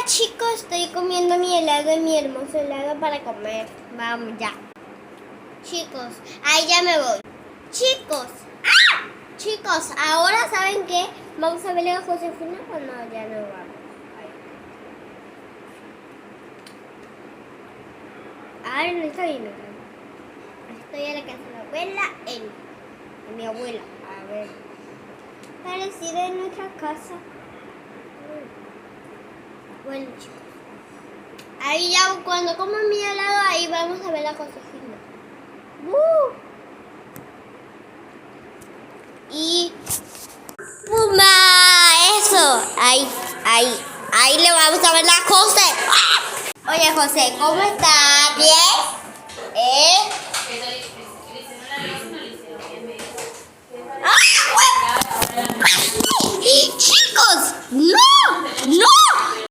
chicos, estoy comiendo mi helado, mi hermoso helado para comer. Vamos ya. Chicos, ahí ya me voy. Chicos, chicos, ahora ¿saben qué? Vamos a ver a Josefina o no, ya no vamos. Ahora no estoy en la casa. Estoy en la casa de la abuela, en mi abuela. A ver. Parecida en nuestra casa. Bueno, chicos. Ahí ya cuando como mi helado, ahí vamos a ver a Josefina. Y ¡puma! Eso. Ahí le vamos a ver a José. Oye, José, ¿cómo estás? ¿Bien? ¡Chicos! ¡No! ¡No!